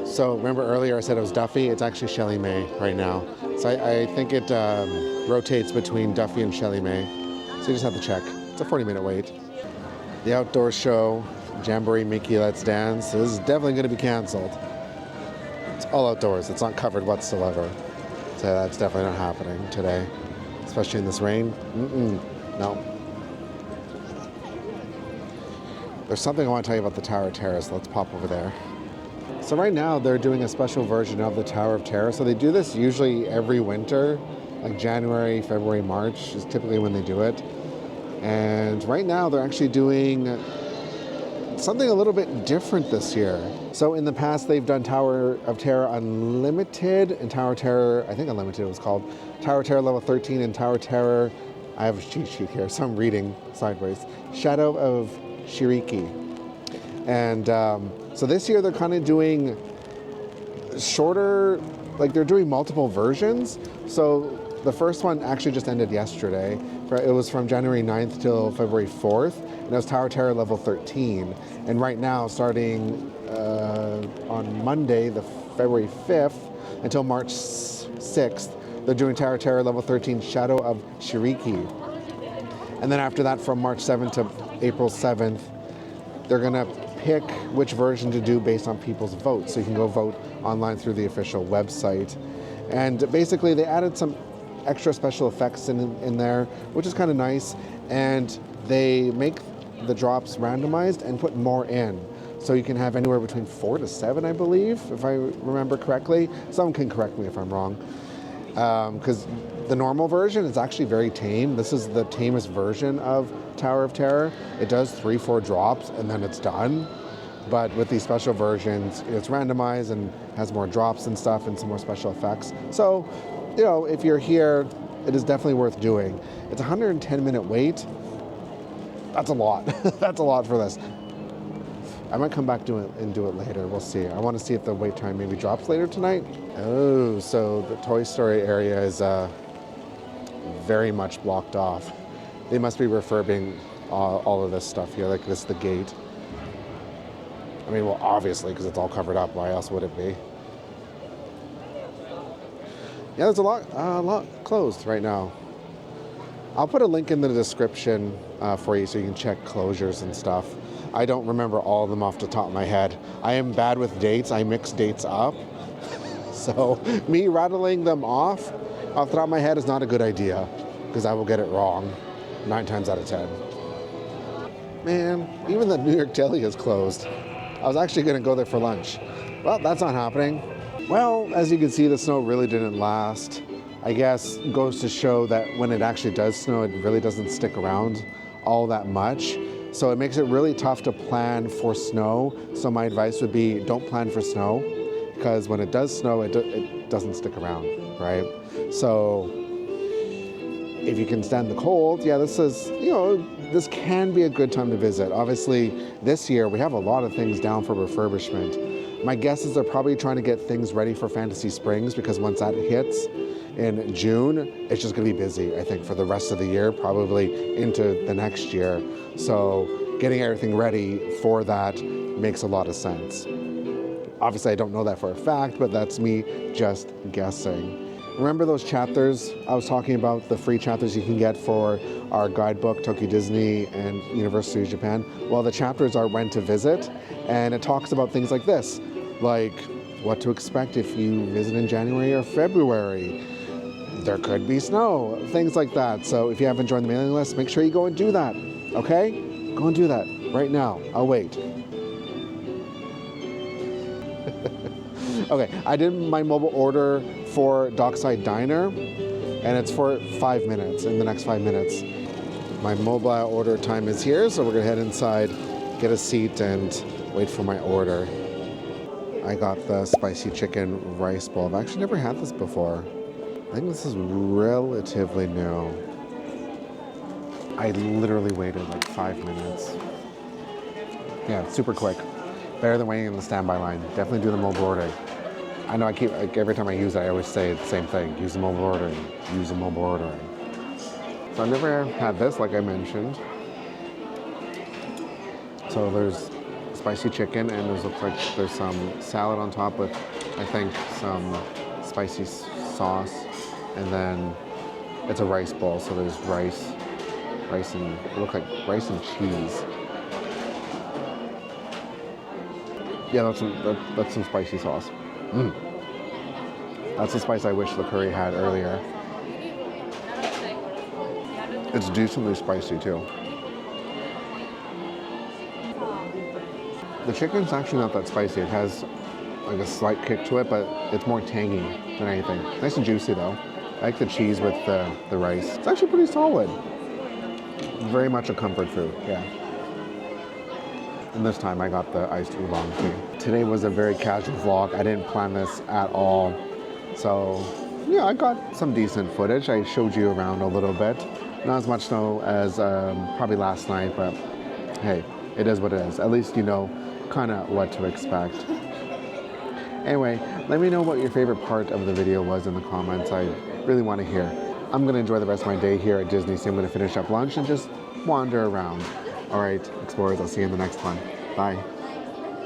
So remember earlier I said it was Duffy? It's actually Shelly May right now. So I think it rotates between Duffy and Shelly May. So you just have to check. It's a 40-minute wait. The outdoor show, Jamboree Mickey Let's Dance, is definitely going to be canceled. It's all outdoors. It's not covered whatsoever. So that's definitely not happening today, especially in this rain. No. There's something I want to tell you about the Tower of Terror, so let's pop over there. So right now they're doing a special version of the Tower of Terror. So they do this usually every winter, like January, February, March is typically when they do it. And right now they're actually doing something a little bit different this year. So in the past they've done Tower of Terror Unlimited and Tower of Terror, I think Unlimited it was called, Tower of Terror Level 13 and Tower of Terror, I have a cheat sheet here, so I'm reading sideways, Shadow of Shiriki. And so this year they're kind of doing shorter, like they're doing multiple versions. So the first one actually just ended yesterday. It was from January 9th till February 4th, and it was Tower of Terror Level 13. And right now, starting on Monday, the February 5th, until March 6th, they're doing Tower of Terror Level 13 Shadow of Shiriki. And then after that, from March 7th to April 7th, they're gonna pick which version to do based on people's votes. So you can go vote online through the official website. And basically they added some extra special effects in there, which is kind of nice. And they make the drops randomized and put more in. So you can have anywhere between 4 to 7, I believe, if I remember correctly. Someone can correct me if I'm wrong. Because the normal version is actually very tame. This is the tamest version of Tower of Terror. It does 3-4 drops and then it's done. But with these special versions, it's randomized and has more drops and stuff and some more special effects. So, you know, if you're here, it is definitely worth doing. It's a 110-minute wait. That's a lot. That's a lot for this. I might come back do it later. We'll see. I want to see if the wait time maybe drops later tonight. Oh, so the Toy Story area is very much blocked off. They must be refurbing all of this stuff here. Like this is the gate. I mean, well, obviously, because it's all covered up. Why else would it be? Yeah, there's a lot closed right now. I'll put a link in the description for you so you can check closures and stuff. I don't remember all of them off the top of my head. I am bad with dates. I mix dates up. So me rattling them off the top of my head is not a good idea because I will get it wrong 9 times out of 10. Man, even the New York Deli is closed. I was actually going to go there for lunch. Well, that's not happening. Well, as you can see, the snow really didn't last. I guess goes to show that when it actually does snow, it really doesn't stick around all that much. So it makes it really tough to plan for snow. So my advice would be don't plan for snow because when it does snow, it doesn't stick around, right? So if you can stand the cold, yeah, this is, you know, this can be a good time to visit. Obviously, this year we have a lot of things down for refurbishment. My guess is they're probably trying to get things ready for Fantasy Springs because once that hits in June, it's just gonna be busy, I think, for the rest of the year, probably into the next year. So getting everything ready for that makes a lot of sense. Obviously, I don't know that for a fact, but that's me just guessing. Remember those chapters I was talking about, the free chapters you can get for our guidebook, Tokyo Disney and Universal Studios Japan? Well, the chapters are when to visit, and it talks about things like this, like what to expect if you visit in January or February. There could be snow, things like that. So if you haven't joined the mailing list, make sure you go and do that, okay? Go and do that right now. I'll wait. Okay, I did my mobile order for Dockside Diner, and it's for 5 minutes, in the next 5 minutes. My mobile order time is here, so we're gonna head inside, get a seat, and wait for my order. I got the spicy chicken rice bowl. I've actually never had this before. I think this is relatively new. I literally waited like 5 minutes. Yeah, it's super quick. Better than waiting in the standby line. Definitely do the mobile ordering. I know I keep, like, every time I use it, I always say the same thing. Use the mobile ordering. Use the mobile ordering. So I've never had this, like I mentioned. So there's spicy chicken, and there's looks like there's some salad on top with, I think, some spicy sauce. And then it's a rice bowl, so there's rice and, it looks like rice and cheese. Yeah, that's some spicy sauce. That's the spice I wish the curry had earlier. It's decently spicy too. The chicken's actually not that spicy. It has like a slight kick to it, but it's more tangy than anything. Nice and juicy though. I like the cheese with the rice. It's actually pretty solid. Very much a comfort food, yeah. And this time I got the iced oolong tea. Today was a very casual vlog. I didn't plan this at all. So yeah, I got some decent footage. I showed you around a little bit. Not as much snow as probably last night, but hey, it is what it is. At least you know kind of what to expect. Anyway, let me know what your favorite part of the video was in the comments. I really want to hear. I'm going to enjoy the rest of my day here at DisneySea. I'm going to finish up lunch and just wander around. All right, explorers, I'll see you in the next one. Bye.